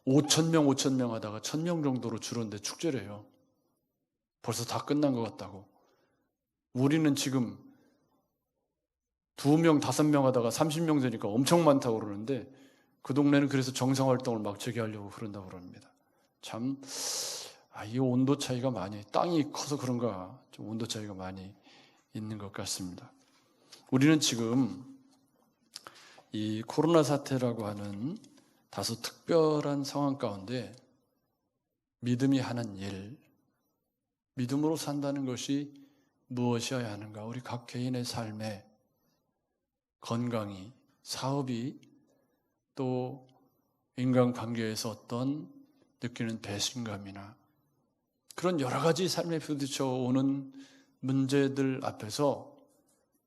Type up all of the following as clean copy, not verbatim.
5천 명 하다가 1,000명 정도로 줄었는데 축제래요. 벌써 다 끝난 것 같다고. 우리는 지금 2명, 5명 하다가 30명 되니까 엄청 많다고 그러는데 그 동네는 그래서 정상활동을 막 재개하려고 그런다고 그럽니다. 참, 이 온도 차이가 많이, 땅이 커서 그런가 좀 온도 차이가 많이 있는 것 같습니다. 우리는 지금 이 코로나 사태라고 하는 다소 특별한 상황 가운데 믿음이 하는 일, 믿음으로 산다는 것이 무엇이어야 하는가? 우리 각 개인의 삶에 건강이, 사업이, 또 인간관계에서 어떤 느끼는 배신감이나 그런 여러 가지 삶에 부딪혀 오는 문제들 앞에서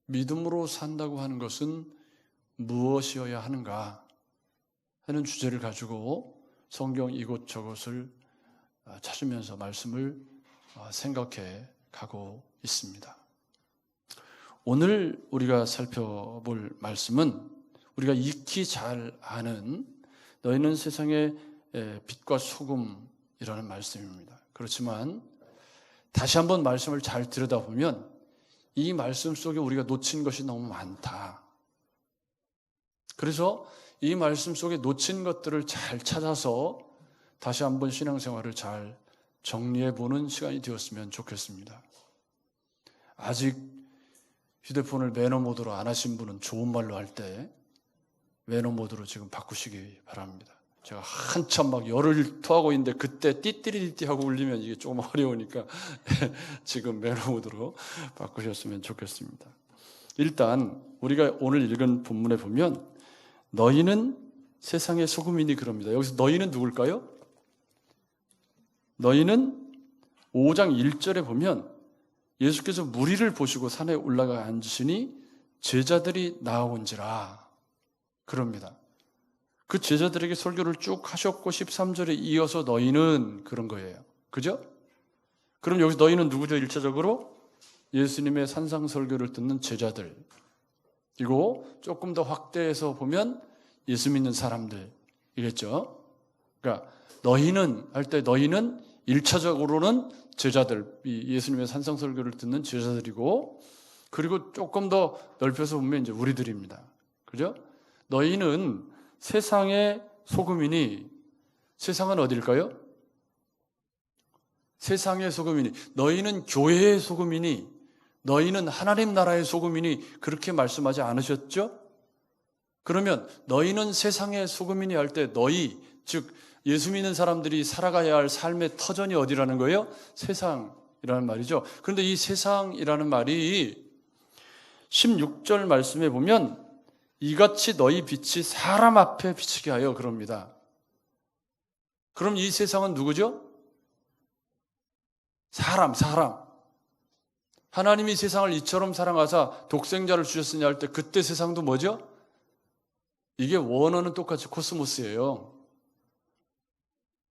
믿음으로 산다고 하는 것은 무엇이어야 하는가 하는 주제를 가지고 성경 이곳저곳을 찾으면서 말씀을 생각해 가고 있습니다. 오늘 우리가 살펴볼 말씀은 우리가 익히 잘 아는 너희는 세상의 빛과 소금이라는 말씀입니다. 그렇지만 다시 한번 말씀을 잘 들여다보면 이 말씀 속에 우리가 놓친 것이 너무 많다. 그래서 이 말씀 속에 놓친 것들을 잘 찾아서 다시 한번 신앙생활을 잘 정리해보는 시간이 되었으면 좋겠습니다. 아직 휴대폰을 매너 모드로 안 하신 분은 좋은 말로 할 때 매너 모드로 지금 바꾸시기 바랍니다. 제가 한참 막 열을 토하고 있는데 그때 띠띠리띠 하고 울리면 이게 조금 어려우니까 지금 매너 모드로 바꾸셨으면 좋겠습니다. 일단 우리가 오늘 읽은 본문에 보면 너희는 세상의 소금이니 그럽니다. 여기서 너희는 누굴까요? 너희는 5장 1절에 보면 예수께서 무리를 보시고 산에 올라가 앉으시니 제자들이 나아온지라 그럽니다. 그 제자들에게 설교를 쭉 하셨고 13절에 이어서 너희는 그런 거예요. 그죠? 그럼 여기서 너희는 누구죠? 1차적으로 예수님의 산상 설교를 듣는 제자들, 그리고 조금 더 확대해서 보면 예수 믿는 사람들이겠죠. 그러니까 너희는 할 때 너희는 1차적으로는 제자들, 예수님의 산상 설교를 듣는 제자들이고, 그리고 조금 더 넓혀서 보면 이제 우리들입니다. 그죠? 너희는 세상의 소금이니, 세상은 어딜까요? 세상의 소금이니, 너희는 교회의 소금이니, 너희는 하나님 나라의 소금이니, 그렇게 말씀하지 않으셨죠? 그러면 너희는 세상의 소금이니 할 때 너희, 즉 예수 믿는 사람들이 살아가야 할 삶의 터전이 어디라는 거예요? 세상이라는 말이죠. 그런데 이 세상이라는 말이 16절 말씀에 보면 이같이 너희 빛이 사람 앞에 비치게 하여 그럽니다. 그럼 이 세상은 누구죠? 사람. 하나님이 세상을 이처럼 사랑하사 독생자를 주셨으냐 할 때 그때 세상도 뭐죠? 이게 원어는 똑같이 코스모스예요.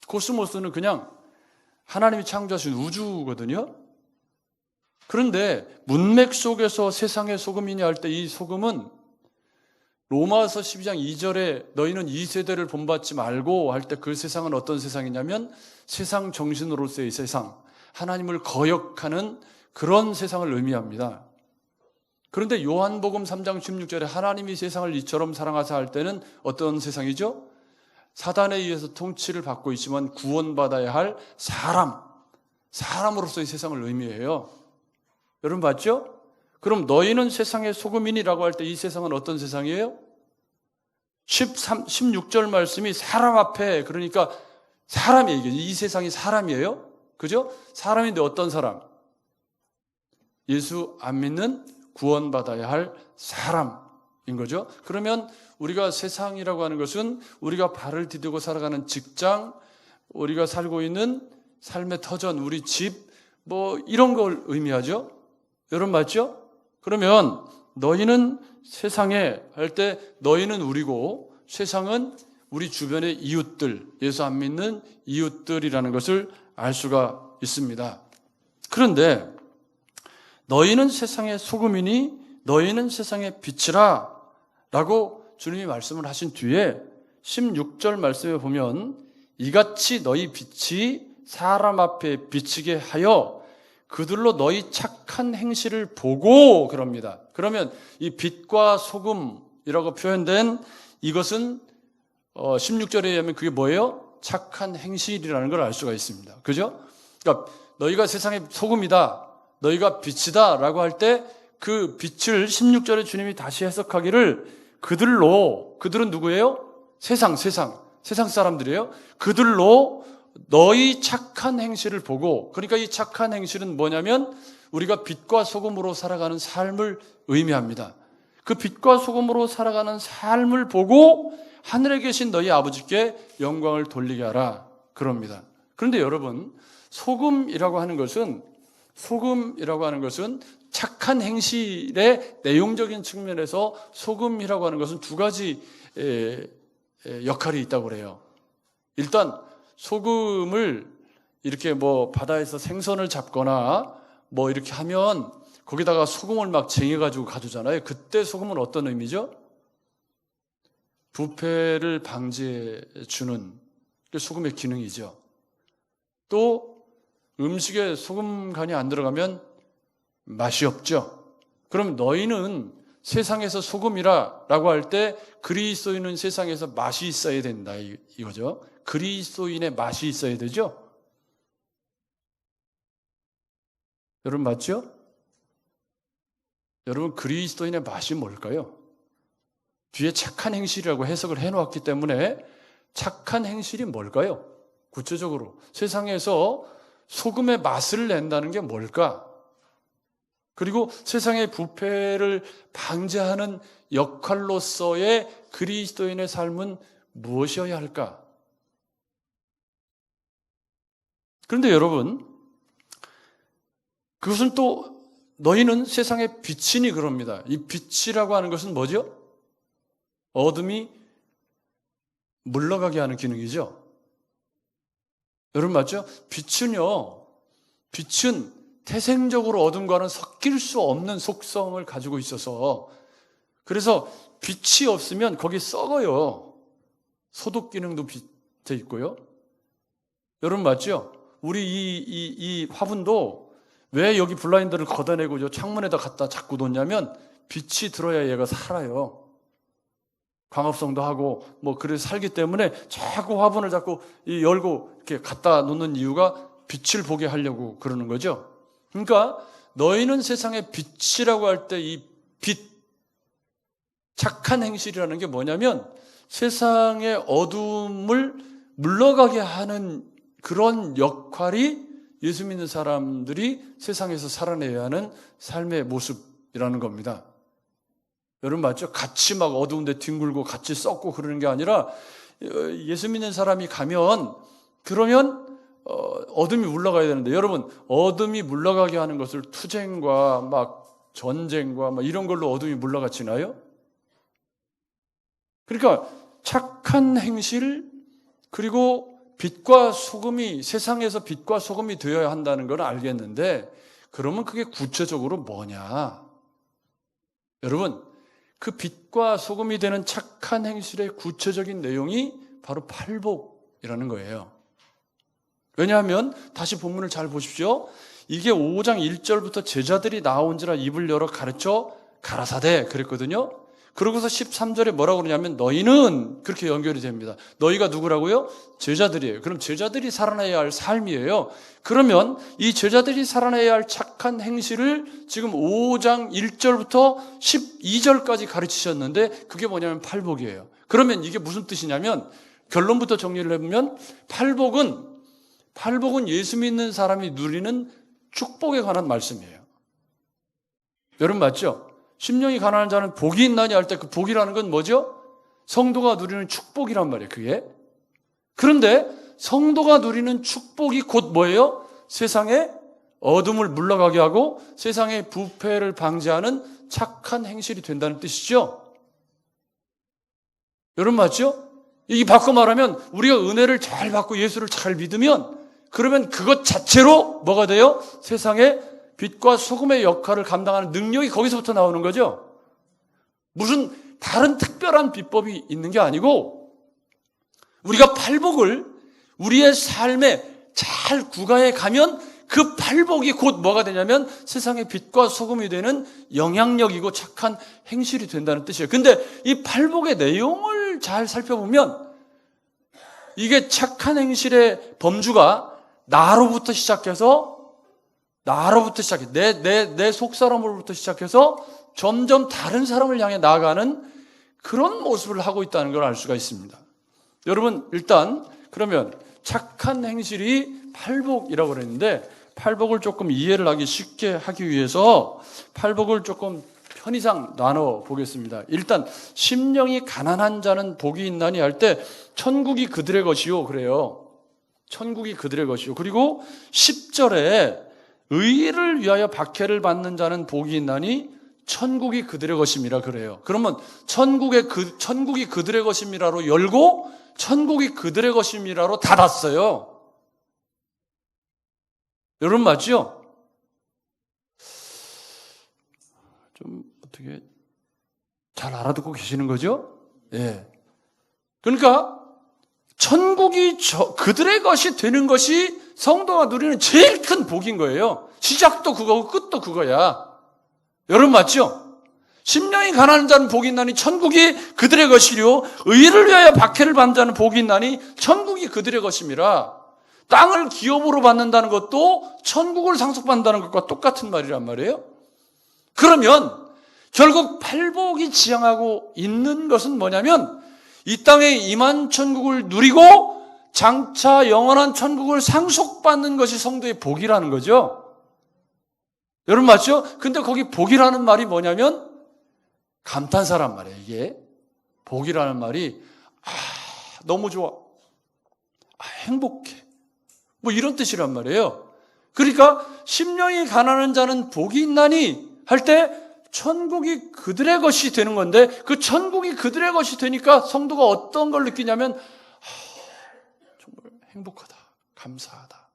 코스모스는 그냥 하나님이 창조하신 우주거든요. 그런데 문맥 속에서 세상의 소금이냐 할 때 이 소금은 로마서 12장 2절에 너희는 이 세대를 본받지 말고 할 때 그 세상은 어떤 세상이냐면 세상 정신으로서의 세상, 하나님을 거역하는 그런 세상을 의미합니다. 그런데 요한복음 3장 16절에 하나님이 세상을 이처럼 사랑하사 할 때는 어떤 세상이죠? 사단에 의해서 통치를 받고 있지만 구원받아야 할 사람으로서의 세상을 의미해요. 여러분 봤죠? 그럼 너희는 세상의 소금이니라고 할 때 이 세상은 어떤 세상이에요? 16절 말씀이 사람 앞에, 그러니까 사람이에요. 이 세상이 사람이에요. 그죠? 사람인데 어떤 사람? 예수 안 믿는 구원받아야 할 사람인 거죠. 그러면 우리가 세상이라고 하는 것은 우리가 발을 디디고 살아가는 직장, 우리가 살고 있는 삶의 터전, 우리 집, 이런 걸 의미하죠. 여러분 맞죠? 그러면 너희는 세상에 할 때 너희는 우리고 세상은 우리 주변의 이웃들, 예수 안 믿는 이웃들이라는 것을 알 수가 있습니다. 그런데 너희는 세상의 소금이니 너희는 세상의 빛이라 라고 주님이 말씀을 하신 뒤에 16절 말씀에 보면 이같이 너희 빛이 사람 앞에 비치게 하여 그들로 너희 착한 행실을 보고, 그럽니다. 그러면 이 빛과 소금이라고 표현된 이것은 16절에 의하면 그게 뭐예요? 착한 행실이라는 걸 알 수가 있습니다. 그죠? 그러니까 너희가 세상의 소금이다, 너희가 빛이다 라고 할 때 그 빛을 16절에 주님이 다시 해석하기를 그들은 누구예요? 세상 사람들이에요. 그들로 너희 착한 행실을 보고, 그러니까 이 착한 행실은 뭐냐면 우리가 빛과 소금으로 살아가는 삶을 의미합니다. 그 빛과 소금으로 살아가는 삶을 보고 하늘에 계신 너희 아버지께 영광을 돌리게 하라, 그럽니다. 그런데 여러분, 소금이라고 하는 것은 착한 행실의 내용적인 측면에서 소금이라고 하는 것은 두 가지 역할이 있다고 그래요. 일단 소금을 이렇게 바다에서 생선을 잡거나 이렇게 하면 거기다가 소금을 막 쟁여가지고 가두잖아요. 그때 소금은 어떤 의미죠? 부패를 방지해 주는 게 소금의 기능이죠. 또 음식에 소금 간이 안 들어가면 맛이 없죠. 그럼 너희는 세상에서 소금이라 라고 할 때 그리스도인은 세상에서 맛이 있어야 된다, 이거죠. 그리스도인의 맛이 있어야 되죠. 여러분 맞죠? 여러분, 그리스도인의 맛이 뭘까요? 뒤에 착한 행실이라고 해석을 해놓았기 때문에 착한 행실이 뭘까요? 구체적으로 세상에서 소금의 맛을 낸다는 게 뭘까? 그리고 세상의 부패를 방지하는 역할로서의 그리스도인의 삶은 무엇이어야 할까? 그런데 여러분, 그것은 또 너희는 세상의 빛이니 그럽니다. 이 빛이라고 하는 것은 뭐죠? 어둠이 물러가게 하는 기능이죠. 여러분 맞죠? 빛은 태생적으로 어둠과는 섞일 수 없는 속성을 가지고 있어서, 그래서 빛이 없으면 거기 썩어요. 소독 기능도 빛에 있고요. 여러분 맞죠? 우리 이 화분도 왜 여기 블라인드를 걷어내고 창문에다 갖다 자꾸 놓냐면 빛이 들어야 얘가 살아요. 광합성도 하고 그래서 살기 때문에 자꾸 화분을 자꾸 열고 이렇게 갖다 놓는 이유가 빛을 보게 하려고 그러는 거죠. 그러니까 너희는 세상의 빛이라고 할 때 이 빛, 착한 행실이라는 게 뭐냐면 세상의 어둠을 물러가게 하는 그런 역할이 예수 믿는 사람들이 세상에서 살아내야 하는 삶의 모습이라는 겁니다. 여러분 맞죠? 같이 막 어두운데 뒹굴고 같이 썩고 그러는 게 아니라 예수 믿는 사람이 가면 그러면 어둠이 물러가야 되는데, 여러분 어둠이 물러가게 하는 것을 투쟁과 막 전쟁과 막 이런 걸로 어둠이 물러가지나요? 그러니까 착한 행실, 그리고 빛과 소금이 세상에서 빛과 소금이 되어야 한다는 걸 알겠는데, 그러면 그게 구체적으로 뭐냐? 여러분, 그 빛과 소금이 되는 착한 행실의 구체적인 내용이 바로 팔복이라는 거예요. 왜냐하면 다시 본문을 잘 보십시오. 이게 5장 1절부터 제자들이 나온지라 입을 열어 가르쳐 가라사대 그랬거든요. 그러고서 13절에 뭐라고 그러냐면 너희는, 그렇게 연결이 됩니다. 너희가 누구라고요? 제자들이에요. 그럼 제자들이 살아내야 할 삶이에요. 그러면 이 제자들이 살아내야 할 착한 행실을 지금 5장 1절부터 12절까지 가르치셨는데 그게 뭐냐면 팔복이에요. 그러면 이게 무슨 뜻이냐면, 결론부터 정리를 해보면 팔복은 예수 믿는 사람이 누리는 축복에 관한 말씀이에요. 여러분 맞죠? 심령이 가난한 자는 복이 있나니 할 때 그 복이라는 건 뭐죠? 성도가 누리는 축복이란 말이에요, 그게. 그런데 성도가 누리는 축복이 곧 뭐예요? 세상에 어둠을 물러가게 하고 세상의 부패를 방지하는 착한 행실이 된다는 뜻이죠. 여러분 맞죠? 이 바꿔 말하면 우리가 은혜를 잘 받고 예수를 잘 믿으면, 그러면 그것 자체로 뭐가 돼요? 세상에 빛과 소금의 역할을 감당하는 능력이 거기서부터 나오는 거죠. 무슨 다른 특별한 비법이 있는 게 아니고, 우리가 팔복을 우리의 삶에 잘 구가해 가면 그 팔복이 곧 뭐가 되냐면 세상의 빛과 소금이 되는 영향력이고 착한 행실이 된다는 뜻이에요. 근데 이 팔복의 내용을 잘 살펴보면 이게 착한 행실의 범주가 나로부터 시작해서 내 속사람으로부터 시작해서 점점 다른 사람을 향해 나아가는 그런 모습을 하고 있다는 걸 알 수가 있습니다. 여러분, 일단 그러면 착한 행실이 팔복이라고 그랬는데 팔복을 조금 이해를 하기 쉽게 하기 위해서 팔복을 조금 편의상 나눠 보겠습니다. 일단 심령이 가난한 자는 복이 있나니 할 때 천국이 그들의 것이요 그래요. 천국이 그들의 것이요. 그리고 10절에 의를 위하여 박해를 받는 자는 복이 있나니 천국이 그들의 것임이라 그래요. 그러면 천국이 그들의 것임이라로 열고 천국이 그들의 것임이라로 닫았어요. 여러분 맞죠? 좀 어떻게 잘 알아듣고 계시는 거죠? 예. 그러니까 천국이 그들의 것이 되는 것이 성도가 누리는 제일 큰 복인 거예요. 시작도 그거고 끝도 그거야. 여러분 맞죠? 심령이 가난한 자는 복이 있나니 천국이 그들의 것이요 의를 위하여 박해를 받는 자는 복이 있나니 천국이 그들의 것임이라. 땅을 기업으로 받는다는 것도 천국을 상속받는다는 것과 똑같은 말이란 말이에요. 그러면 결국 팔복이 지향하고 있는 것은 뭐냐면 이 땅에 임한 천국을 누리고 장차 영원한 천국을 상속받는 것이 성도의 복이라는 거죠. 여러분 맞죠? 근데 거기 복이라는 말이 뭐냐면 감탄사란 말이에요. 이게 복이라는 말이 너무 좋아, 행복해, 뭐 이런 뜻이란 말이에요. 그러니까 심령이 가난한 자는 복이 있나니 할 때 천국이 그들의 것이 되는 건데 그 천국이 그들의 것이 되니까 성도가 어떤 걸 느끼냐면 정말 행복하다, 감사하다.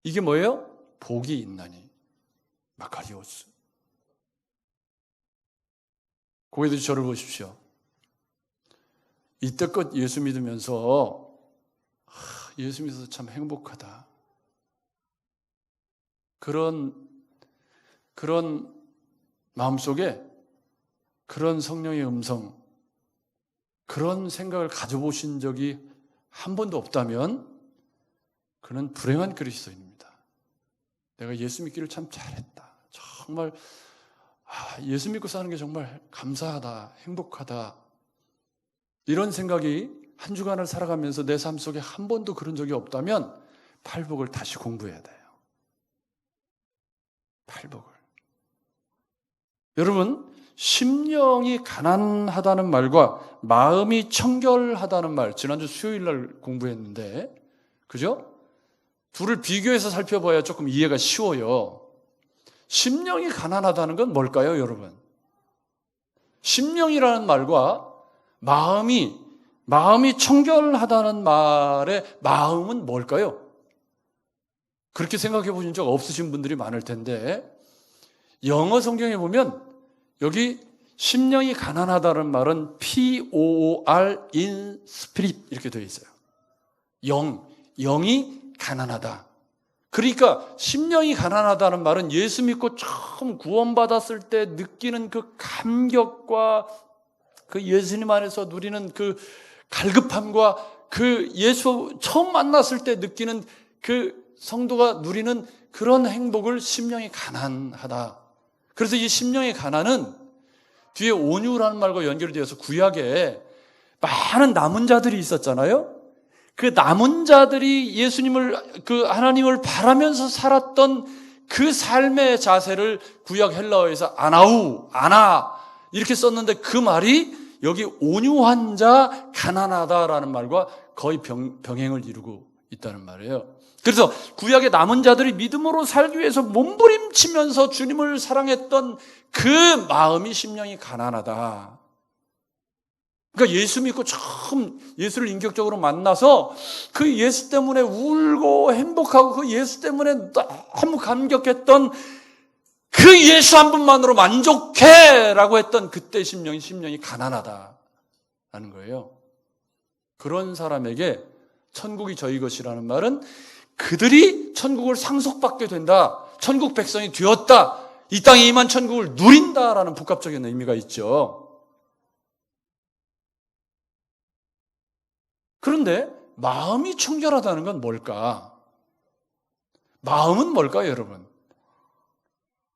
이게 뭐예요? 복이 있나니 마카리오스. 고개들 저를 보십시오. 이때껏 예수 믿으면서 예수 믿어서 참 행복하다. 그런 마음속에 그런 성령의 음성, 그런 생각을 가져보신 적이 한 번도 없다면 그는 불행한 그리스도인입니다. 내가 예수 믿기를 참 잘했다. 정말 예수 믿고 사는 게 정말 감사하다, 행복하다. 이런 생각이 한 주간을 살아가면서 내 삶 속에 한 번도 그런 적이 없다면 팔복을 다시 공부해야 돼요. 팔복을. 여러분, 심령이 가난하다는 말과 마음이 청결하다는 말, 지난주 수요일 날 공부했는데, 그죠? 둘을 비교해서 살펴봐야 조금 이해가 쉬워요. 심령이 가난하다는 건 뭘까요, 여러분? 심령이라는 말과 마음이 청결하다는 말의 마음은 뭘까요? 그렇게 생각해 보신 적 없으신 분들이 많을 텐데, 영어 성경에 보면 여기 심령이 가난하다는 말은 P-O-O-R in spirit 이렇게 되어 있어요. 영이 가난하다. 그러니까 심령이 가난하다는 말은 예수 믿고 처음 구원받았을 때 느끼는 그 감격과 그 예수님 안에서 누리는 그 갈급함과 그 예수 처음 만났을 때 느끼는 그 성도가 누리는 그런 행복을 심령이 가난하다. 그래서 이 심령의 가난은 뒤에 온유라는 말과 연결되어서 구약에 많은 남은 자들이 있었잖아요. 그 남은 자들이 예수님을, 그 하나님을 바라면서 살았던 그 삶의 자세를 구약 헬라어에서 아나 이렇게 썼는데 그 말이 여기 온유한 자, 가난하다라는 말과 거의 병행을 이루고 있다는 말이에요. 그래서 구약의 남은 자들이 믿음으로 살기 위해서 몸부림치면서 주님을 사랑했던 그 마음이 심령이 가난하다. 그러니까 예수 믿고 처음 예수를 인격적으로 만나서 그 예수 때문에 울고 행복하고 그 예수 때문에 너무 감격했던 그 예수 한 분만으로 만족해라고 했던 그때 심령이 가난하다라는 거예요. 그런 사람에게 천국이 저희 것이라는 말은 그들이 천국을 상속받게 된다. 천국 백성이 되었다. 이 땅에 임한 천국을 누린다라는 복합적인 의미가 있죠. 그런데 마음이 청결하다는 건 뭘까? 마음은 뭘까요, 여러분?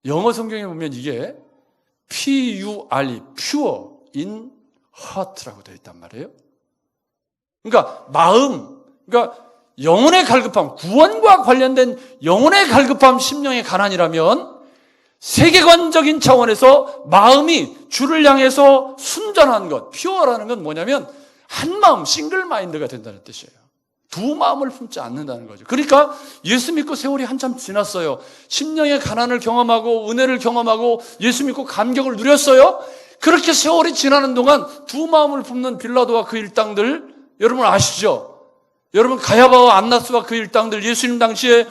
영어 성경에 보면 이게 P-U-R-E, pure in heart라고 되어 있단 말이에요. 그러니까 마음, 그러니까 영혼의 갈급함, 구원과 관련된 영혼의 갈급함, 심령의 가난이라면 세계관적인 차원에서 마음이 주를 향해서 순전한 것, 퓨어라는 건 뭐냐면 한 마음, 싱글 마인드가 된다는 뜻이에요. 두 마음을 품지 않는다는 거죠. 그러니까 예수 믿고 세월이 한참 지났어요. 심령의 가난을 경험하고 은혜를 경험하고 예수 믿고 감격을 누렸어요. 그렇게 세월이 지나는 동안 두 마음을 품는 빌라도와 그 일당들 여러분 아시죠? 여러분 가야바와 안나스와 그 일당들 예수님 당시에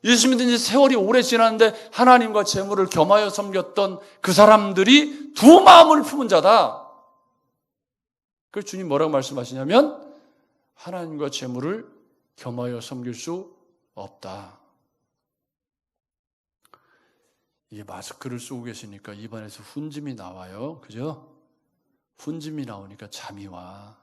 예수 믿은 지 세월이 오래 지났는데 하나님과 재물을 겸하여 섬겼던 그 사람들이 두 마음을 품은 자다. 그래서 주님 뭐라고 말씀하시냐면 하나님과 재물을 겸하여 섬길 수 없다. 이게 마스크를 쓰고 계시니까 입안에서 훈짐이 나와요. 그죠? 훈짐이 나오니까 잠이 와.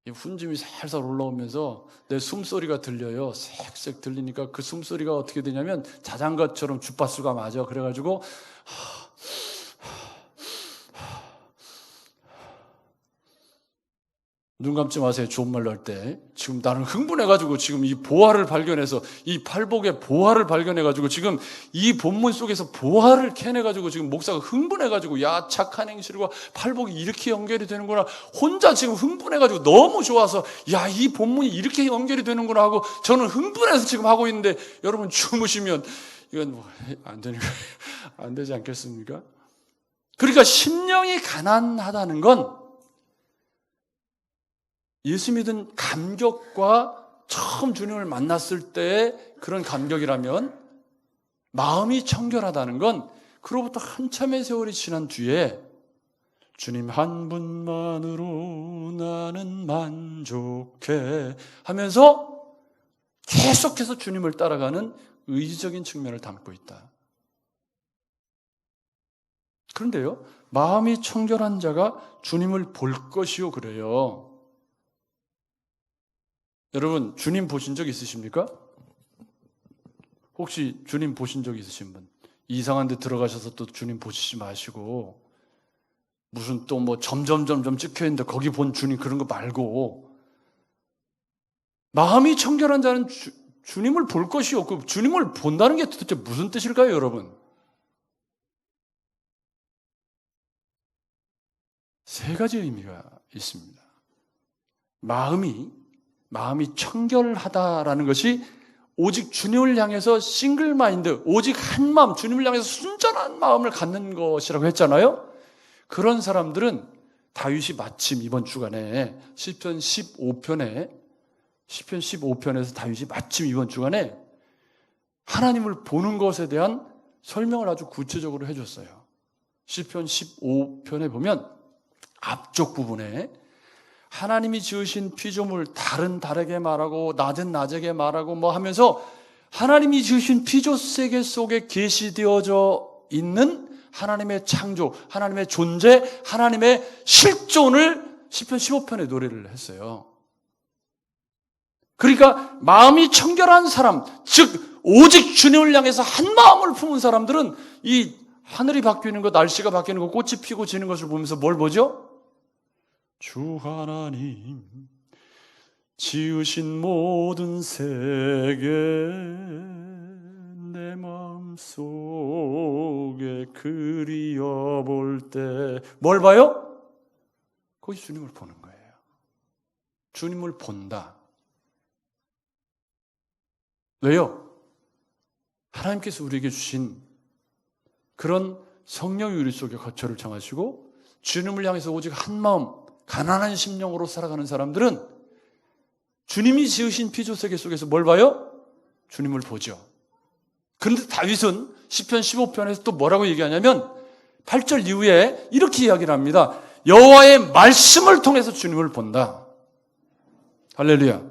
이 훈짐이 살살 올라오면서 내 숨소리가 들려요. 색색 들리니까 그 숨소리가 어떻게 되냐면 자장가처럼 주파수가 맞아. 그래가지고 눈 감지 마세요. 좋은 말로 할 때. 지금 나는 흥분해가지고 지금 이 보화를 발견해서 이 팔복의 보화를 발견해가지고 지금 이 본문 속에서 보화를 캐내가지고 지금 목사가 흥분해가지고 야 착한 행실과 팔복이 이렇게 연결이 되는구나. 혼자 지금 흥분해가지고 너무 좋아서 야 이 본문이 이렇게 연결이 되는구나 하고 저는 흥분해서 지금 하고 있는데 여러분 주무시면 이건 뭐 안 되는 거예요. 안 되지 않겠습니까? 그러니까 심령이 가난하다는 건 예수 믿은 감격과 처음 주님을 만났을 때의 그런 감격이라면 마음이 청결하다는 건 그로부터 한참의 세월이 지난 뒤에 주님 한 분만으로 나는 만족해 하면서 계속해서 주님을 따라가는 의지적인 측면을 담고 있다. 그런데요, 마음이 청결한 자가 주님을 볼 것이요 그래요. 여러분 주님 보신 적 있으십니까? 혹시 주님 보신 적 있으신 분? 이상한 데 들어가셔서 또 주님 보시지 마시고 무슨 또 뭐 점점 찍혀있는데 거기 본 주님 그런 거 말고 마음이 청결한 자는 주님을 볼 것이 없고 주님을 본다는 게 도대체 무슨 뜻일까요, 여러분? 세 가지 의미가 있습니다. 마음이 청결하다라는 것이 오직 주님을 향해서 싱글 마인드, 오직 한 마음, 주님을 향해서 순전한 마음을 갖는 것이라고 했잖아요. 그런 사람들은 다윗이 마침 이번 주간에 시편 15편에서 다윗이 마침 이번 주간에 하나님을 보는 것에 대한 설명을 아주 구체적으로 해줬어요. 시편 15편에 보면 앞쪽 부분에 하나님이 지으신 피조물 달은 달에게 말하고 낮은 낮에게 말하고 뭐 하면서 하나님이 지으신 피조세계 속에 계시되어져 있는 하나님의 창조, 하나님의 존재, 하나님의 실존을 시편 15편에 노래를 했어요. 그러니까 마음이 청결한 사람, 즉 오직 주님을 향해서 한 마음을 품은 사람들은 이 하늘이 바뀌는 것, 날씨가 바뀌는 것, 꽃이 피고 지는 것을 보면서 뭘 보죠? 주 하나님 지으신 모든 세계 내 마음속에 그리워볼 때 뭘 봐요? 거기 주님을 보는 거예요. 주님을 본다. 왜요? 하나님께서 우리에게 주신 그런 성령이 우리 속에 거처를 정하시고 주님을 향해서 오직 한 마음 가난한 심령으로 살아가는 사람들은 주님이 지으신 피조세계 속에서 뭘 봐요? 주님을 보죠. 그런데 다윗은 시편 15편에서 또 뭐라고 얘기하냐면 8절 이후에 이렇게 이야기를 합니다. 여호와의 말씀을 통해서 주님을 본다. 할렐루야.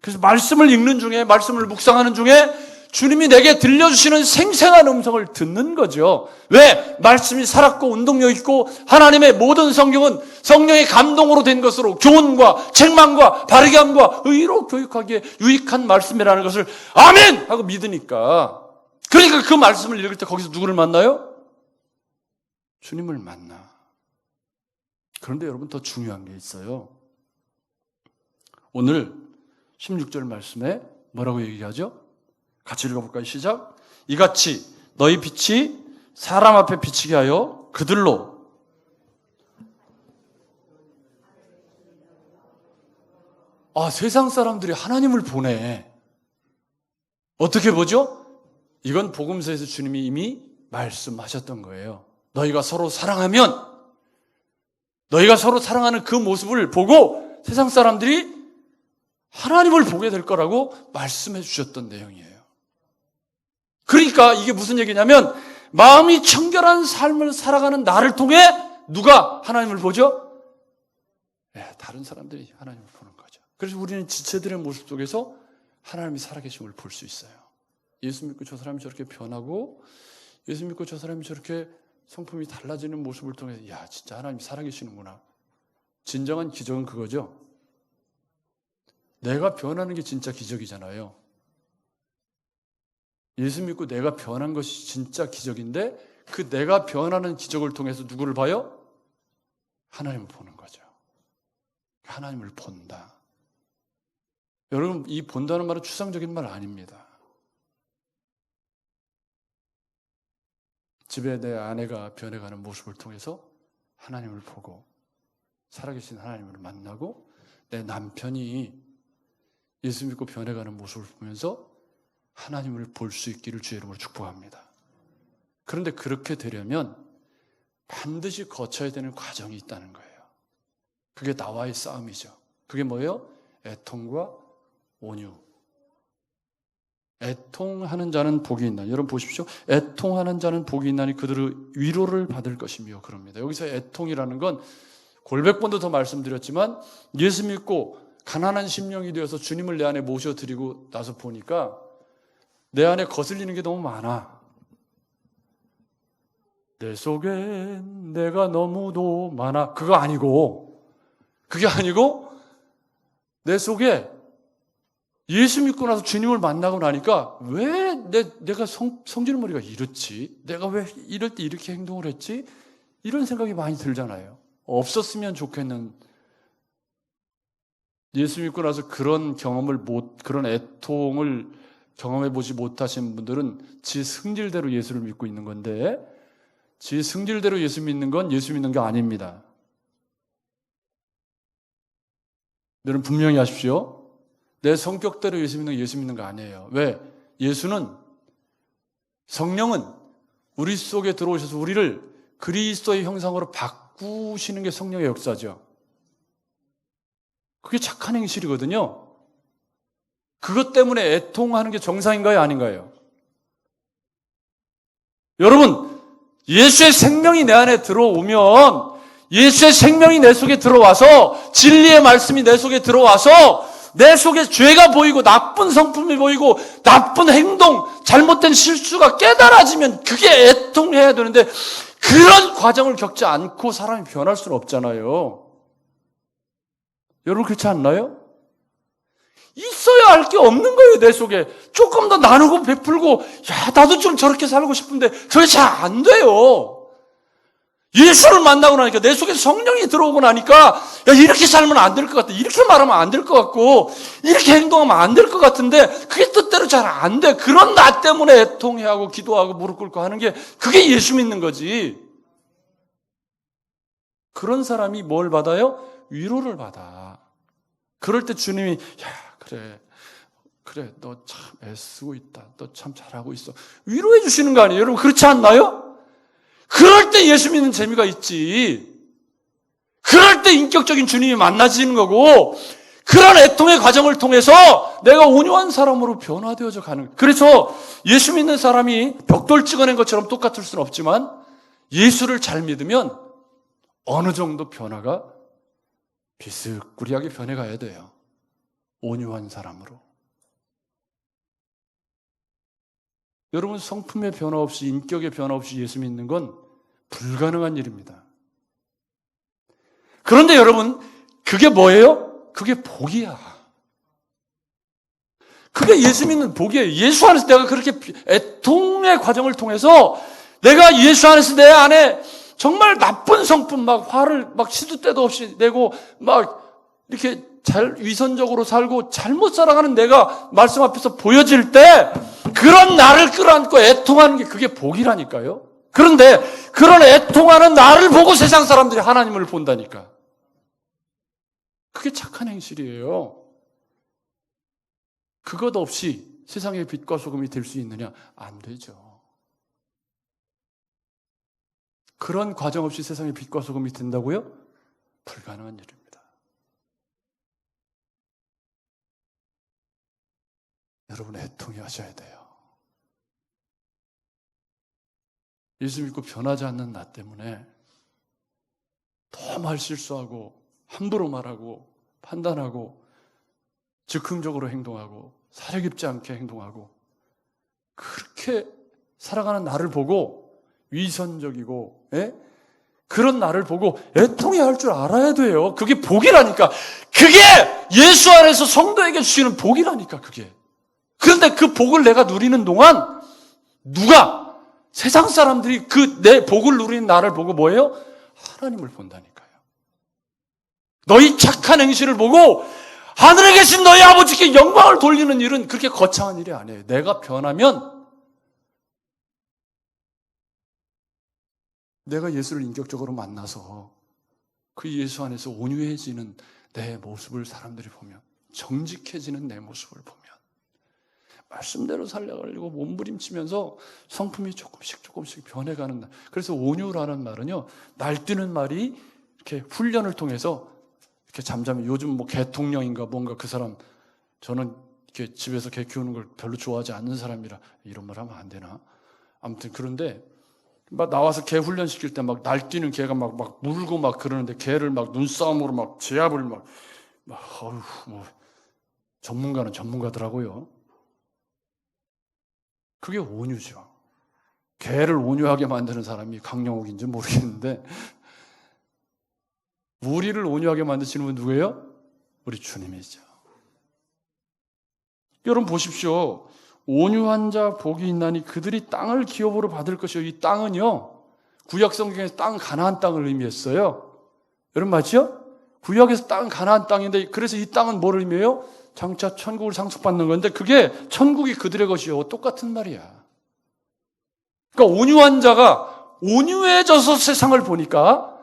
그래서 말씀을 읽는 중에, 말씀을 묵상하는 중에 주님이 내게 들려주시는 생생한 음성을 듣는 거죠. 왜? 말씀이 살았고 운동력 있고 하나님의 모든 성경은 성령의 감동으로 된 것으로 교훈과 책망과 바르게 함과 의로 교육하기에 유익한 말씀이라는 것을 아멘! 하고 믿으니까, 그러니까 그 말씀을 읽을 때 거기서 누구를 만나요? 주님을 만나. 그런데 여러분, 더 중요한 게 있어요. 오늘 16절 말씀에 뭐라고 얘기하죠? 같이 읽어볼까요? 시작. 이같이 너희 빛이 사람 앞에 비치게 하여 그들로 세상 사람들이 하나님을 보네. 어떻게 보죠? 이건 복음서에서 주님이 이미 말씀하셨던 거예요. 너희가 서로 사랑하면, 너희가 서로 사랑하는 그 모습을 보고 세상 사람들이 하나님을 보게 될 거라고 말씀해 주셨던 내용이에요. 그러니까 이게 무슨 얘기냐면, 마음이 청결한 삶을 살아가는 나를 통해 누가 하나님을 보죠? 다른 사람들이 하나님을 보는 거죠. 그래서 우리는 지체들의 모습 속에서 하나님이 살아계심을 볼 수 있어요. 예수 믿고 저 사람이 저렇게 변하고, 예수 믿고 저 사람이 저렇게 성품이 달라지는 모습을 통해서 진짜 하나님이 살아계시는구나. 진정한 기적은 그거죠. 내가 변하는 게 진짜 기적이잖아요. 예수 믿고 내가 변한 것이 진짜 기적인데, 그 내가 변하는 기적을 통해서 누구를 봐요? 하나님을 보는 거죠. 하나님을 본다. 여러분, 이 본다는 말은 추상적인 말 아닙니다. 집에 내 아내가 변해가는 모습을 통해서 하나님을 보고, 살아계신 하나님을 만나고, 내 남편이 예수 믿고 변해가는 모습을 보면서 하나님을 볼 수 있기를 주의 이름으로 축복합니다. 그런데 그렇게 되려면 반드시 거쳐야 되는 과정이 있다는 거예요. 그게 나와의 싸움이죠. 그게 뭐예요? 애통과 온유. 애통하는 자는 복이 있나니, 여러분 보십시오. 애통하는 자는 복이 있나니 그들의 위로를 받을 것이며, 그럽니다. 여기서 애통이라는 건 골백 번도 더 말씀드렸지만, 예수 믿고 가난한 심령이 되어서 주님을 내 안에 모셔드리고 나서 보니까 내 안에 거슬리는 게 너무 많아. 내 속에 내가 너무도 많아. 그게 아니고 내 속에 예수 믿고 나서 주님을 만나고 나니까 왜 내가 성질머리가 이렇지? 내가 왜 이럴 때 이렇게 행동을 했지? 이런 생각이 많이 들잖아요. 없었으면 좋겠는, 예수 믿고 나서 그런 그런 애통을 경험해보지 못하신 분들은 지 승질대로 예수를 믿고 있는 건데, 지 승질대로 예수 믿는 건 예수 믿는 게 아닙니다. 여러분 분명히 하십시오. 내 성격대로 예수 믿는 게 예수 믿는 거 아니에요. 왜? 성령은 우리 속에 들어오셔서 우리를 그리스도의 형상으로 바꾸시는 게 성령의 역사죠. 그게 착한 행실이거든요. 그것 때문에 애통하는 게 정상인가요? 아닌가요? 여러분, 예수의 생명이 내 안에 들어오면, 예수의 생명이 내 속에 들어와서, 진리의 말씀이 내 속에 들어와서, 내 속에 죄가 보이고 나쁜 성품이 보이고 나쁜 행동, 잘못된 실수가 깨달아지면 그게 애통해야 되는데, 그런 과정을 겪지 않고 사람이 변할 수는 없잖아요. 여러분 그렇지 않나요? 있어야 할 게 없는 거예요. 내 속에 조금 더 나누고 베풀고, 나도 좀 저렇게 살고 싶은데 그게 잘 안 돼요. 예수를 만나고 나니까, 내 속에 성령이 들어오고 나니까, 이렇게 살면 안 될 것 같아, 이렇게 말하면 안 될 것 같고, 이렇게 행동하면 안 될 것 같은데 그게 뜻대로 잘 안 돼. 그런 나 때문에 애통해하고 기도하고 무릎 꿇고 하는 게, 그게 예수 믿는 거지. 그런 사람이 뭘 받아요? 위로를 받아. 그럴 때 주님이 그래, 너 참 애쓰고 있다, 너 참 잘하고 있어, 위로해 주시는 거 아니에요? 여러분 그렇지 않나요? 그럴 때 예수 믿는 재미가 있지. 그럴 때 인격적인 주님이 만나지는 거고, 그런 애통의 과정을 통해서 내가 온유한 사람으로 변화되어져 가는 거예요. 그래서 예수 믿는 사람이 벽돌 찍어낸 것처럼 똑같을 수는 없지만, 예수를 잘 믿으면 어느 정도 변화가 비스꾸리하게 변해가야 돼요. 온유한 사람으로. 여러분, 성품의 변화 없이, 인격의 변화 없이 예수 믿는 건 불가능한 일입니다. 그런데 여러분, 그게 뭐예요? 그게 복이야. 그게 예수 믿는 복이에요. 예수 안에서 내가 그렇게 애통의 과정을 통해서 내가 예수 안에서 내 안에 정말 나쁜 성품, 막 화를 막 시도 때도 없이 내고 막 이렇게 잘 위선적으로 살고 잘못 살아가는 내가 말씀 앞에서 보여질 때 그런 나를 끌어안고 애통하는 게 그게 복이라니까요. 그런데 그런 애통하는 나를 보고 세상 사람들이 하나님을 본다니까. 그게 착한 행실이에요. 그것 없이 세상의 빛과 소금이 될 수 있느냐? 안 되죠. 그런 과정 없이 세상의 빛과 소금이 된다고요? 불가능한 일입니다. 여러분, 애통이 하셔야 돼요. 예수 믿고 변하지 않는 나 때문에 더 말 실수하고 함부로 말하고 판단하고 즉흥적으로 행동하고 사려 깊지 않게 행동하고 그렇게 살아가는 나를 보고 위선적이고 그런 나를 보고 애통해야 할 줄 알아야 돼요. 그게 복이라니까. 그게 예수 안에서 성도에게 주시는 복이라니까 그게. 그런데 그 복을 내가 누리는 동안 누가 세상 사람들이 그 내 복을 누리는 나를 보고 뭐예요? 하나님을 본다니까요. 너희 착한 행실을 보고 하늘에 계신 너희 아버지께 영광을 돌리는 일은 그렇게 거창한 일이 아니에요. 내가 변하면 내가 예수를 인격적으로 만나서 그 예수 안에서 온유해지는 내 모습을 사람들이 보면, 정직해지는 내 모습을 보면 말씀대로 살려가지고 몸부림치면서 성품이 조금씩 변해가는 날. 그래서 온유라는 말은요, 날뛰는 말이 이렇게 훈련을 통해서 이렇게 잠잠히, 요즘 뭐 개통령인가 뭔가 그 사람, 저는 이렇게 집에서 개 키우는 걸 별로 좋아하지 않는 사람이라 이런 말 하면 안 되나? 아무튼 그런데 막 나와서 개 훈련시킬 때 막 날뛰는 개가 막 물고 막 그러는데 개를 막 눈싸움으로 막 제압을 어휴, 뭐 전문가는 전문가더라고요. 그게 온유죠. 개를 온유하게 만드는 사람이 강영욱인지 모르겠는데, 우리를 온유하게 만드시는 분 누구예요? 우리 주님이죠. 여러분 보십시오. 온유한 자 복이 있나니 그들이 땅을 기업으로 받을 것이요. 이 땅은요, 구약 성경에서 땅, 가나안 땅을 의미했어요. 여러분 맞죠? 구약에서 땅은 가나안 땅인데, 그래서 이 땅은 뭐를 의미해요? 장차 천국을 상속받는 건데, 그게 천국이 그들의 것이요. 똑같은 말이야. 그러니까 온유한 자가 온유해져서 세상을 보니까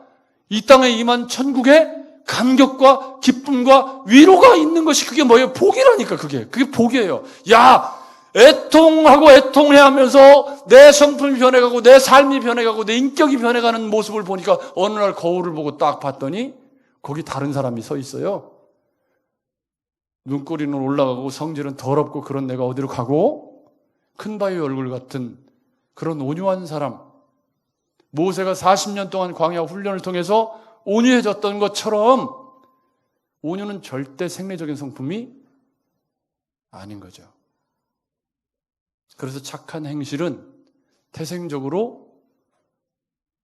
이 땅에 임한 천국의 감격과 기쁨과 위로가 있는 것이, 그게 뭐예요? 복이라니까. 그게 복이에요. 야, 애통하고 애통해 하면서 내 성품이 변해가고 내 삶이 변해가고 내 인격이 변해가는 모습을 보니까 어느 날 거울을 보고 딱 봤더니 거기 다른 사람이 서 있어요. 눈꼬리는 올라가고 성질은 더럽고 그런 내가 어디로 가고, 큰 바위 얼굴 같은 그런 온유한 사람, 모세가 40년 동안 광야 훈련을 통해서 온유해졌던 것처럼 온유는 절대 생리적인 성품이 아닌 거죠. 그래서 착한 행실은 태생적으로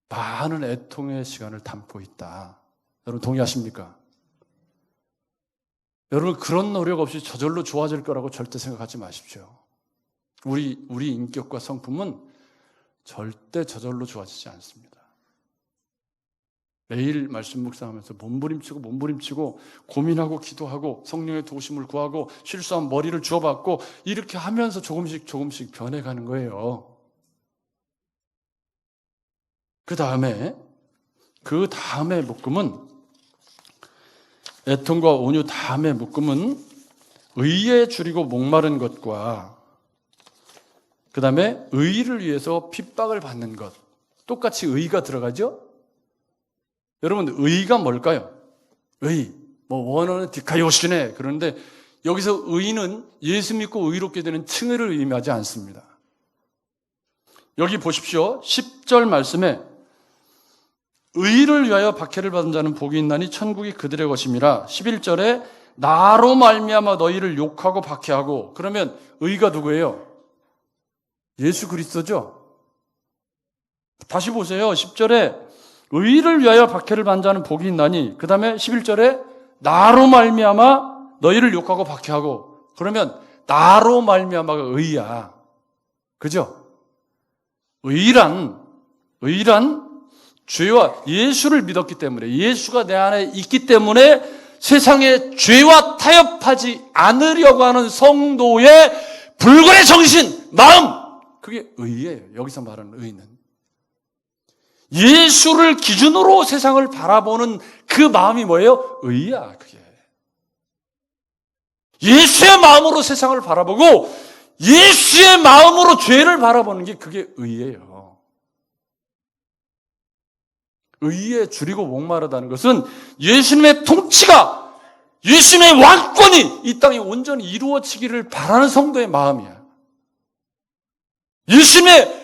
많은 애통의 시간을 담고 있다. 여러분 동의하십니까? 여러분 그런 노력 없이 저절로 좋아질 거라고 절대 생각하지 마십시오. 우리 인격과 성품은 절대 저절로 좋아지지 않습니다. 매일 말씀 묵상하면서 몸부림치고 고민하고 기도하고 성령의 도우심을 구하고 실수한 머리를 주워받고 이렇게 하면서 조금씩 변해가는 거예요. 그 다음에 묶음은, 애통과 온유 다음에 묶음은 의에 줄이고 목마른 것과 그 다음에 의를 위해서 핍박을 받는 것. 똑같이 의가 들어가죠? 여러분 의가 뭘까요? 원어는 디카요시네. 그런데 여기서 의는 예수 믿고 의롭게 되는 칭의를 의미하지 않습니다. 여기 보십시오. 10절 말씀에 의를 위하여 박해를 받은 자는 복이 있나니 천국이 그들의 것임이라. 11절에 나로 말미암아 너희를 욕하고 박해하고. 그러면 의가 누구예요? 예수 그리스도죠. 다시 보세요. 10절에 의를 위하여 박해를 받는 자는 복이 있나니, 그 다음에 11절에 나로 말미암아 너희를 욕하고 박해하고. 그러면 나로 말미암아가 의야. 그죠? 의란 죄와 예수를 믿었기 때문에, 예수가 내 안에 있기 때문에 세상의 죄와 타협하지 않으려고 하는 성도의 불굴의 정신, 마음, 그게 의예요. 여기서 말하는 의는 예수를 기준으로 세상을 바라보는 그 마음이 뭐예요? 의야. 그게 예수의 마음으로 세상을 바라보고 예수의 마음으로 죄를 바라보는 게 그게 의예요. 의에 줄이고 목마르다는 것은 예수님의 통치가, 예수님의 왕권이 이 땅에 온전히 이루어지기를 바라는 성도의 마음이야. 예수님의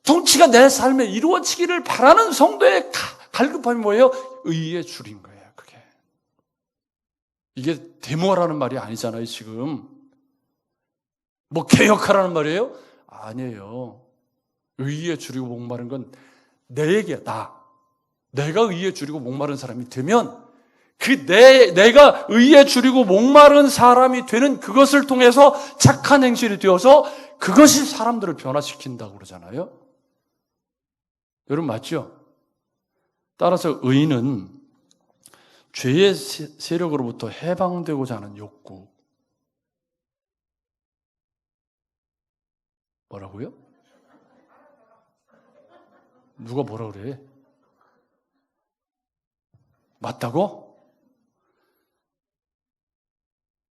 통치가 내 삶에 이루어지기를 바라는 성도의 갈급함이 뭐예요? 의에 줄인 거예요. 그게. 이게 데모하라는 말이 아니잖아요, 지금. 뭐 개혁하라는 말이에요? 아니에요. 의에 줄이고 목마른 건 내 얘기야, 내가 의에 줄이고 목마른 사람이 되면 내가 의에 줄이고 목마른 사람이 되는 그것을 통해서 착한 행실이 되어서 그것이 사람들을 변화시킨다고 그러잖아요. 여러분 맞죠? 따라서 의는 죄의 세력으로부터 해방되고자 하는 욕구. 뭐라고요? 누가 뭐라 그래? 맞다고?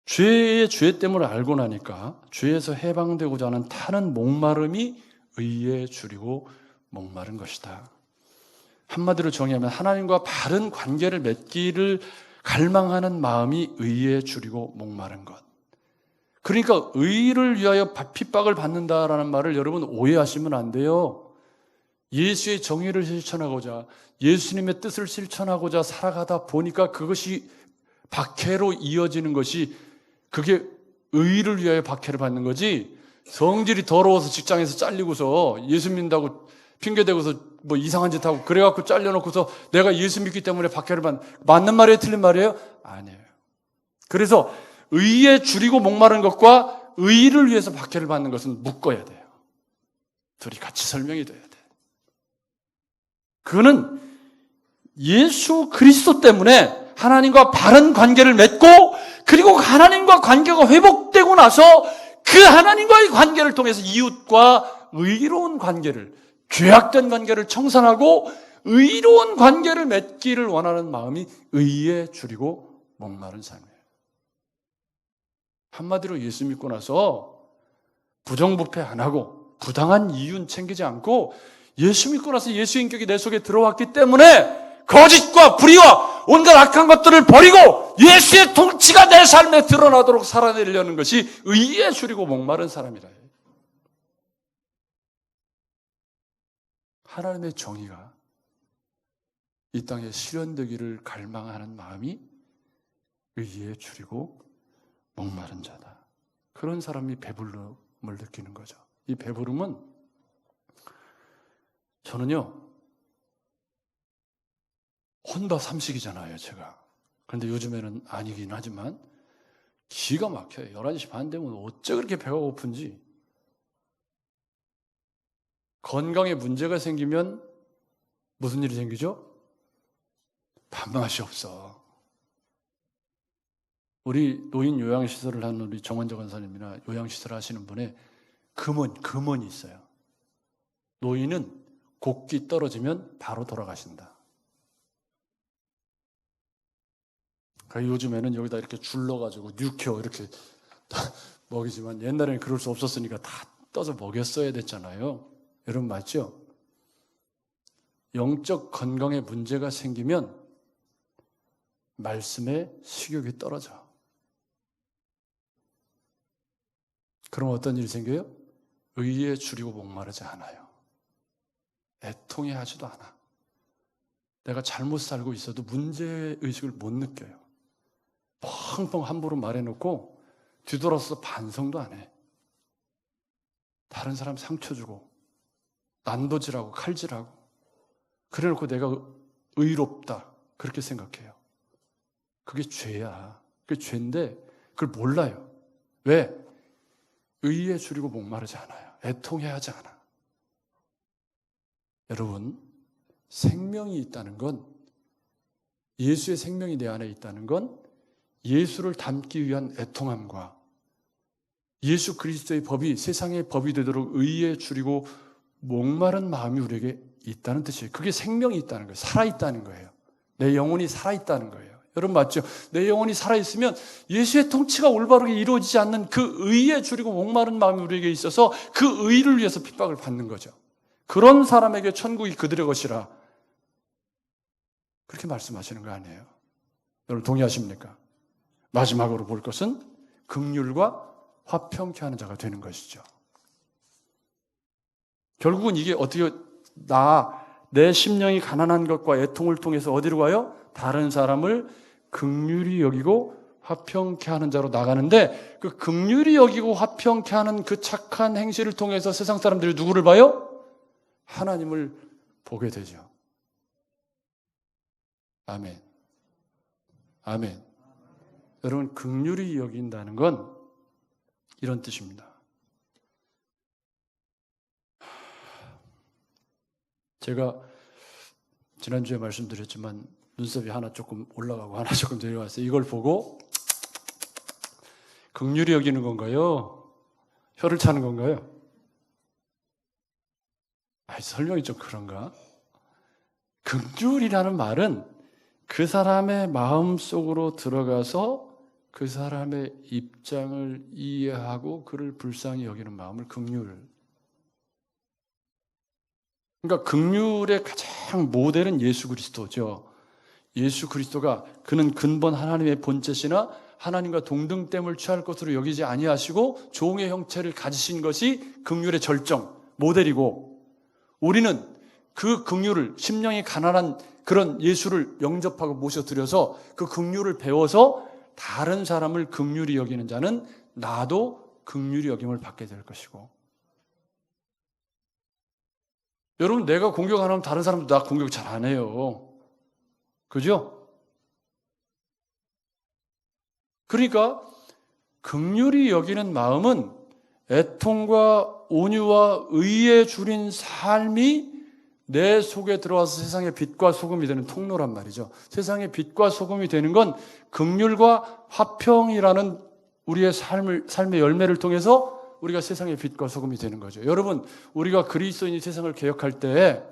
죄의 때문을 알고 나니까 죄에서 해방되고자 하는 타는 목마름이 의에 줄이고 목마른 것이다. 한마디로 정의하면 하나님과 바른 관계를 맺기를 갈망하는 마음이 의에 줄이고 목마른 것. 그러니까 의를 위하여 핍박을 받는다라는 말을 여러분 오해하시면 안 돼요. 예수의 정의를 실천하고자, 예수님의 뜻을 실천하고자 살아가다 보니까 그것이 박해로 이어지는 것이, 그게 의를 위하여 박해를 받는 거지, 성질이 더러워서 직장에서 잘리고서 예수 믿는다고 핑계대고서 뭐 이상한 짓 하고 그래갖고 잘려놓고서 내가 예수 믿기 때문에 박해를 맞는 말이에요? 틀린 말이에요? 아니에요. 그래서 의에 줄이고 목마른 것과 의를 위해서 박해를 받는 것은 묶어야 돼요. 둘이 같이 설명이 돼야 돼. 그거는 예수 그리스도 때문에 하나님과 바른 관계를 맺고, 그리고 하나님과 관계가 회복되고 나서 그 하나님과의 관계를 통해서 이웃과 의로운 관계를, 죄악된 관계를 청산하고 의로운 관계를 맺기를 원하는 마음이 의에 줄이고 목마른 삶이에요. 한마디로 예수 믿고 나서 부정부패 안 하고 부당한 이윤 챙기지 않고 예수 믿고 나서 예수 인격이 내 속에 들어왔기 때문에 거짓과 불의와 온갖 악한 것들을 버리고 예수의 통치가 내 삶에 드러나도록 살아내려는 것이 의에 줄이고 목마른 사람이라. 하나님의 정의가 이 땅에 실현되기를 갈망하는 마음이 의에 줄이고 목마른 자다. 그런 사람이 배부름을 느끼는 거죠. 이 배부름은 저는요, 혼밥 삼식이잖아요, 제가. 그런데 요즘에는 아니긴 하지만 기가 막혀요. 11시 반 되면 어째 그렇게 배가 고픈지. 건강에 문제가 생기면 무슨 일이 생기죠? 밥맛이 없어. 우리 노인 요양시설을 하는 우리 정원재 권사님이나 요양시설 하시는 분의 금원이 있어요. 노인은 곡기 떨어지면 바로 돌아가신다. 그러니까 요즘에는 여기다 이렇게 줄러가지고 뉴켜 이렇게 먹이지만 옛날에는 그럴 수 없었으니까 다 떠서 먹였어야 됐잖아요. 여러분 맞죠? 영적 건강에 문제가 생기면 말씀에 식욕이 떨어져. 그럼 어떤 일이 생겨요? 의에 줄이고 목마르지 않아요. 애통해 하지도 않아. 내가 잘못 살고 있어도 문제의식을 못 느껴요. 펑펑 함부로 말해놓고 뒤돌아서 반성도 안 해. 다른 사람 상처 주고 난도질하고 칼질하고 그래놓고 내가 의롭다 그렇게 생각해요. 그게 죄야. 그게 죄인데 그걸 몰라요. 왜? 의에 줄이고 목마르지 않아요. 애통해야 하지 않아. 여러분, 생명이 있다는 건, 예수의 생명이 내 안에 있다는 건 예수를 닮기 위한 애통함과 예수 그리스도의 법이 세상의 법이 되도록 의에 줄이고 목마른 마음이 우리에게 있다는 뜻이에요. 그게 생명이 있다는 거예요. 살아있다는 거예요. 내 영혼이 살아있다는 거예요. 여러분 맞죠? 내 영혼이 살아있으면 예수의 통치가 올바르게 이루어지지 않는 그 의에 줄이고 목마른 마음이 우리에게 있어서 그 의를 위해서 핍박을 받는 거죠. 그런 사람에게 천국이 그들의 것이라 그렇게 말씀하시는 거 아니에요? 여러분 동의하십니까? 마지막으로 볼 것은 긍휼과 화평케 하는 자가 되는 것이죠. 결국은 이게 어떻게 내 심령이 가난한 것과 애통을 통해서 어디로 가요? 다른 사람을 긍휼히 여기고 화평케 하는 자로 나가는데 그 긍휼히 여기고 화평케 하는 그 착한 행실을 통해서 세상 사람들이 누구를 봐요? 하나님을 보게 되죠. 아멘. 아멘. 여러분 긍휼히 여긴다는 건 이런 뜻입니다. 제가 지난주에 말씀드렸지만 눈썹이 하나 조금 올라가고 하나 조금 내려왔어요. 이걸 보고 긍휼히 여기는 건가요? 혀를 차는 건가요? 설명이 좀 그런가? 긍휼이라는 말은 그 사람의 마음속으로 들어가서 그 사람의 입장을 이해하고 그를 불쌍히 여기는 마음을 긍휼. 그러니까 긍휼의 가장 모델은 예수 그리스도죠. 예수 그리스도가 그는 근본 하나님의 본체시나 하나님과 동등됨을 취할 것으로 여기지 아니하시고 종의 형체를 가지신 것이 긍휼의 절정, 모델이고 우리는 그 긍휼을 심령이 가난한 그런 예수를 영접하고 모셔드려서 그 긍휼을 배워서 다른 사람을 긍휼히 여기는 자는 나도 긍휼히 여김을 받게 될 것이고 여러분 내가 공격 안 하면 다른 사람도 나 공격 잘 안 해요. 그죠? 그러니까 긍휼히 여기는 마음은 애통과 온유와 의에 줄인 삶이 내 속에 들어와서 세상의 빛과 소금이 되는 통로란 말이죠. 세상의 빛과 소금이 되는 건 긍휼과 화평이라는 우리의 삶의 열매를 통해서 우리가 세상의 빛과 소금이 되는 거죠. 여러분, 우리가 그리스도인이 세상을 개혁할 때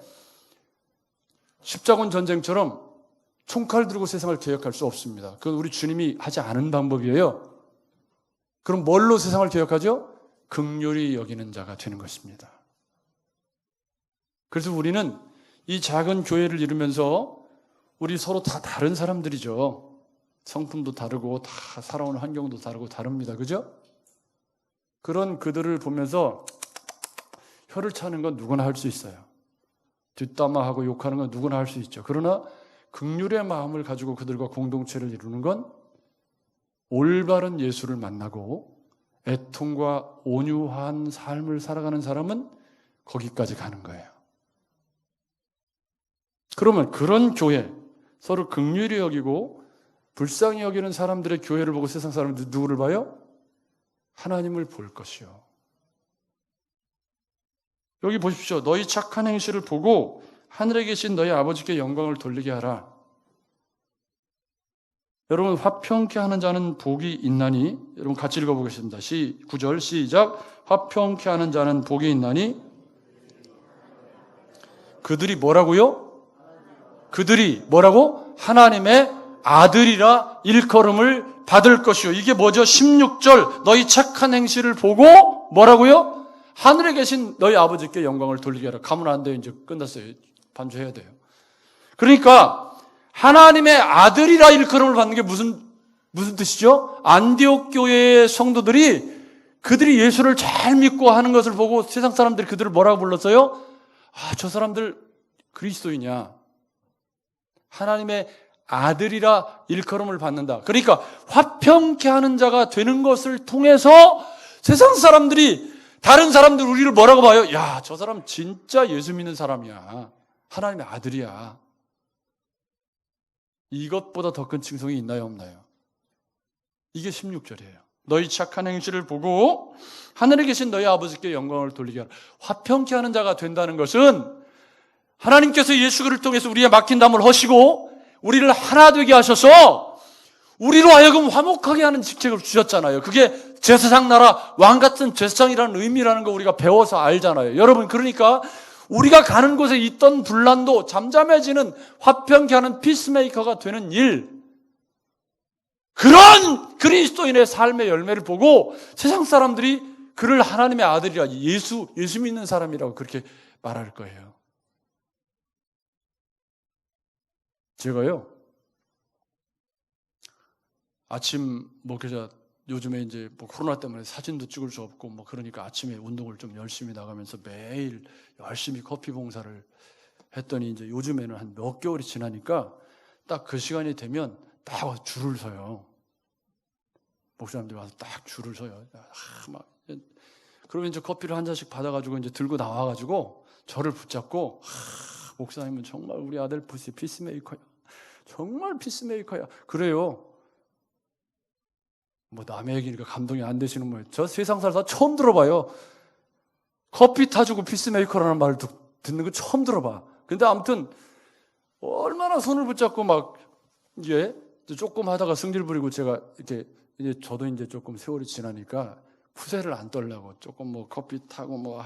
십자군 전쟁처럼 총칼 들고 세상을 개혁할 수 없습니다. 그건 우리 주님이 하지 않은 방법이에요. 그럼 뭘로 세상을 개혁하죠? 긍휼히 여기는 자가 되는 것입니다. 그래서 우리는 이 작은 교회를 이루면서 우리 서로 다 다른 사람들이죠. 성품도 다르고 다 살아오는 환경도 다르고 다릅니다. 그죠? 그런 그들을 보면서 혀를 차는 건 누구나 할 수 있어요. 뒷담화하고 욕하는 건 누구나 할 수 있죠. 그러나 긍휼의 마음을 가지고 그들과 공동체를 이루는 건 올바른 예수를 만나고 애통과 온유한 삶을 살아가는 사람은 거기까지 가는 거예요. 그러면 그런 교회, 서로 긍휼히 여기고 불쌍히 여기는 사람들의 교회를 보고 세상 사람들 누구를 봐요? 하나님을 볼 것이요. 여기 보십시오. 너희 착한 행실을 보고 하늘에 계신 너희 아버지께 영광을 돌리게 하라. 여러분 화평케 하는 자는 복이 있나니 여러분 같이 읽어보겠습니다. 9절 시작. 화평케 하는 자는 복이 있나니 그들이 뭐라고요? 그들이 뭐라고? 하나님의 아들이라 일컬음을 받을 것이요. 이게 뭐죠? 16절 너희 착한 행실을 보고 뭐라고요? 하늘에 계신 너희 아버지께 영광을 돌리게 하라. 가면 안 돼요. 이제 끝났어요. 반주해야 돼요. 그러니까 하나님의 아들이라 일컬음을 받는 게 무슨 뜻이죠? 안디옥 교회의 성도들이 그들이 예수를 잘 믿고 하는 것을 보고 세상 사람들이 그들을 뭐라고 불렀어요? 저 사람들 그리스도이냐? 하나님의 아들이라 일컬음을 받는다. 그러니까 화평케 하는 자가 되는 것을 통해서 세상 사람들이, 다른 사람들 우리를 뭐라고 봐요? 야, 저 사람 진짜 예수 믿는 사람이야. 하나님의 아들이야. 이것보다 더 큰 칭송이 있나요, 없나요? 이게 16절이에요. 너희 착한 행실을 보고 하늘에 계신 너희 아버지께 영광을 돌리게 하라. 화평케 하는 자가 된다는 것은 하나님께서 예수를 통해서 우리의 막힌 담을 허시고 우리를 하나 되게 하셔서 우리로 하여금 화목하게 하는 직책을 주셨잖아요. 그게 제사장 나라 왕 같은 제사장이라는 의미라는 거 우리가 배워서 알잖아요. 여러분, 그러니까 우리가 가는 곳에 있던 분란도 잠잠해지는, 화평케 하는 피스메이커가 되는 일, 그런 그리스도인의 삶의 열매를 보고 세상 사람들이 그를 하나님의 아들이라, 예수 믿는 사람이라고 그렇게 말할 거예요. 제가요, 아침 목회자, 요즘에 이제 뭐 코로나 때문에 사진도 찍을 수 없고 뭐 그러니까 아침에 운동을 좀 열심히 나가면서 매일 열심히 커피 봉사를 했더니 이제 요즘에는 한 몇 개월이 지나니까 딱 그 시간이 되면 딱 와서 줄을 서요. 목사님들이 와서 딱 줄을 서요. 그러면 이제 커피를 한 잔씩 받아가지고 이제 들고 나와가지고 저를 붙잡고, 목사님은 정말 우리 아들 피스메이커야. 정말 피스메이커야. 그래요. 뭐 남의 얘기니까 감동이 안 되시는 거예요. 저 세상 살다 처음 들어봐요. 커피 타주고 피스메이커라는 말을 듣는 거 처음 들어봐. 근데 아무튼 얼마나 손을 붙잡고 막 이게 조금 하다가 승질 부리고, 제가 이렇게 이제 저도 이제 조금 세월이 지나니까 푸세를 안 떨려고 조금 뭐 커피 타고 뭐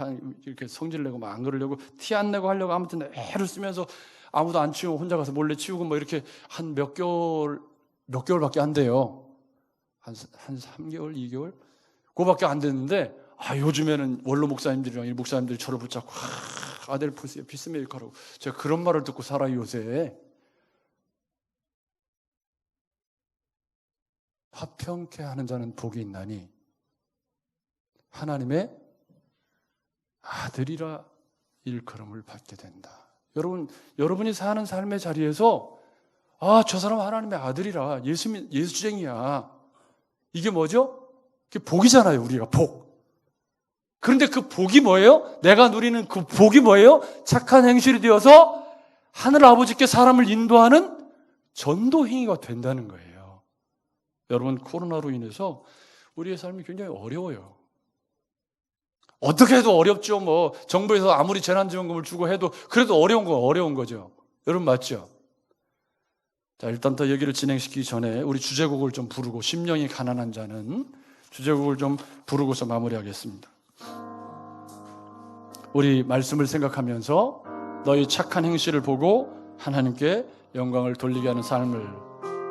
이렇게 성질 내고 막 안 그러려고, 티 안 내고 하려고 아무튼 애를 쓰면서 아무도 안 치우고 혼자 가서 몰래 치우고 뭐 이렇게 한 몇 개월밖에 안 돼요. 한 3개월, 2개월? 그거밖에 안 됐는데, 요즘에는 원로 목사님들이랑 이 목사님들이 저를 붙잡고, 아델 피스메이커라고. 제가 그런 말을 듣고 살아요, 요새. 화평케 하는 자는 복이 있나니 하나님의 아들이라 일컬음을 받게 된다. 여러분이 사는 삶의 자리에서, 저 사람 하나님의 아들이라, 예수쟁이야. 이게 뭐죠? 그게 복이잖아요, 우리가 복. 그런데 그 복이 뭐예요? 내가 누리는 그 복이 뭐예요? 착한 행실이 되어서 하늘 아버지께 사람을 인도하는 전도 행위가 된다는 거예요. 여러분, 코로나로 인해서 우리의 삶이 굉장히 어려워요. 어떻게 해도 어렵죠. 뭐 정부에서 아무리 재난지원금을 주고 해도 그래도 어려운 거죠. 여러분, 맞죠? 자, 일단 더 얘기를 진행시키기 전에 우리 주제곡을 좀 부르고, 심령이 가난한 자는 주제곡을 좀 부르고서 마무리하겠습니다. 우리 말씀을 생각하면서 너희 착한 행실을 보고 하나님께 영광을 돌리게 하는 삶을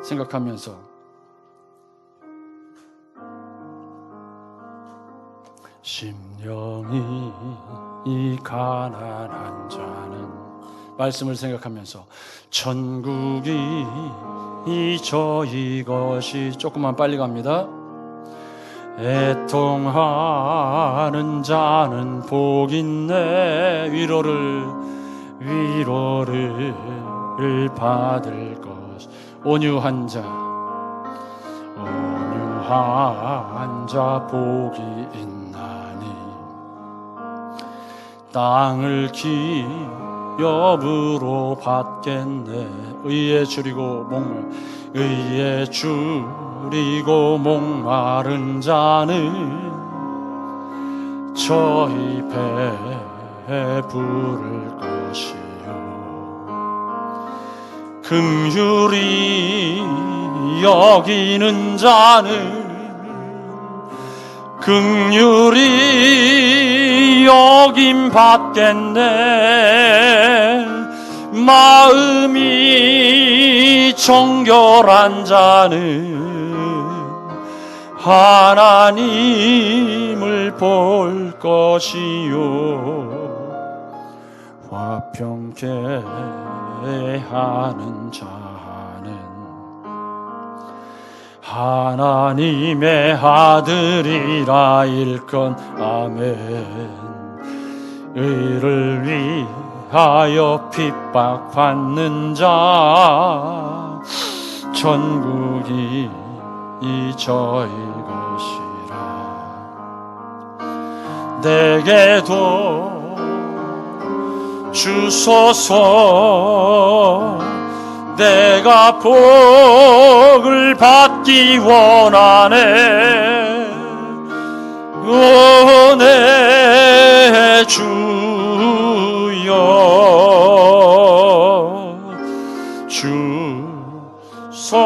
생각하면서, 심령이 가난한 자는, 말씀을 생각하면서 천국이 저희 것이, 조금만 빨리 갑니다. 애통하는 자는 복 있네. 위로를 받을 것. 온유한 자 복이 있나니 땅을 기업으로 받겠네. 의에 줄이고 목마른 자는 저희 배에 부를 것이요, 긍휼히 여기는 자는 긍휼히 여김 받겠네. 마음이 정결한 자는 하나님을 볼 것이요, 화평케 하는 자는 하나님의 아들이라 일건. 아멘. 의를 하여 핍박받는 자 천국이 저희 것이라. 내게도 주소서. 내가 복을 받기 원하네. 오 내 주여 주소서.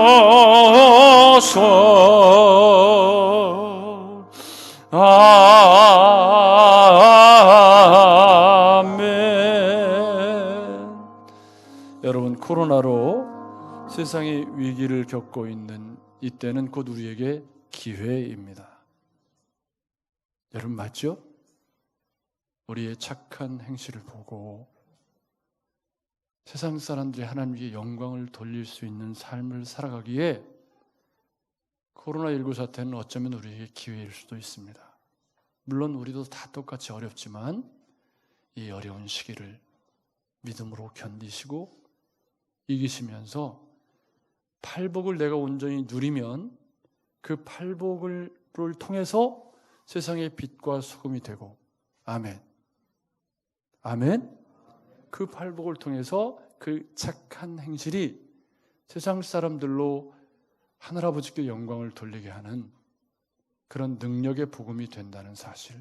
아멘. 여러분, 코로나로 세상이 위기를 겪고 있는 이때는 곧 우리에게 기회입니다. 여러분 맞죠? 우리의 착한 행실을 보고 세상 사람들이 하나님께 영광을 돌릴 수 있는 삶을 살아가기에 코로나19 사태는 어쩌면 우리에게 기회일 수도 있습니다. 물론 우리도 다 똑같이 어렵지만 이 어려운 시기를 믿음으로 견디시고 이기시면서 팔복을 내가 온전히 누리면 그 팔복을 통해서 세상의 빛과 소금이 되고, 아멘. 아멘. 그 팔복을 통해서 그 착한 행실이 세상 사람들로 하늘아버지께 영광을 돌리게 하는 그런 능력의 복음이 된다는 사실.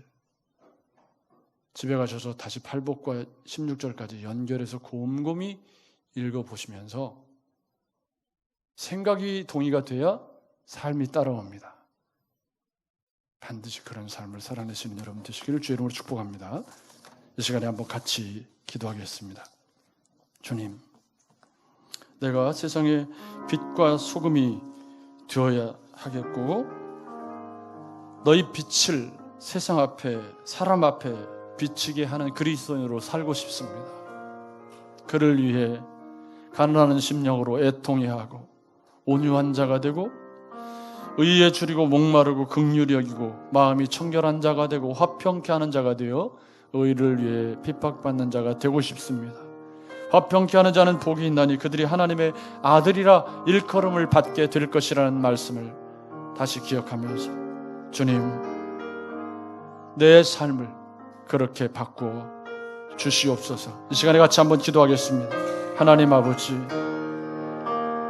집에 가셔서 다시 팔복과 16절까지 연결해서 곰곰이 읽어보시면서 생각이 동의가 돼야 삶이 따라옵니다. 반드시 그런 삶을 살아내시는 여러분 되시기를 주의 이름으로 축복합니다. 이 시간에 한번 같이 기도하겠습니다. 주님, 내가 세상의 빛과 소금이 되어야 하겠고 너희 빛을 세상 앞에, 사람 앞에 비치게 하는 그리스도인으로 살고 싶습니다. 그를 위해 가난한 심령으로 애통해 하고 온유한 자가 되고 의에 줄이고 목마르고 긍휼히 여기고 마음이 청결한 자가 되고 화평케 하는 자가 되어 의를 위해 핍박받는 자가 되고 싶습니다. 화평케 하는 자는 복이 있나니 그들이 하나님의 아들이라 일컬음을 받게 될 것이라는 말씀을 다시 기억하면서 주님, 내 삶을 그렇게 바꾸어 주시옵소서. 이 시간에 같이 한번 기도하겠습니다. 하나님 아버지,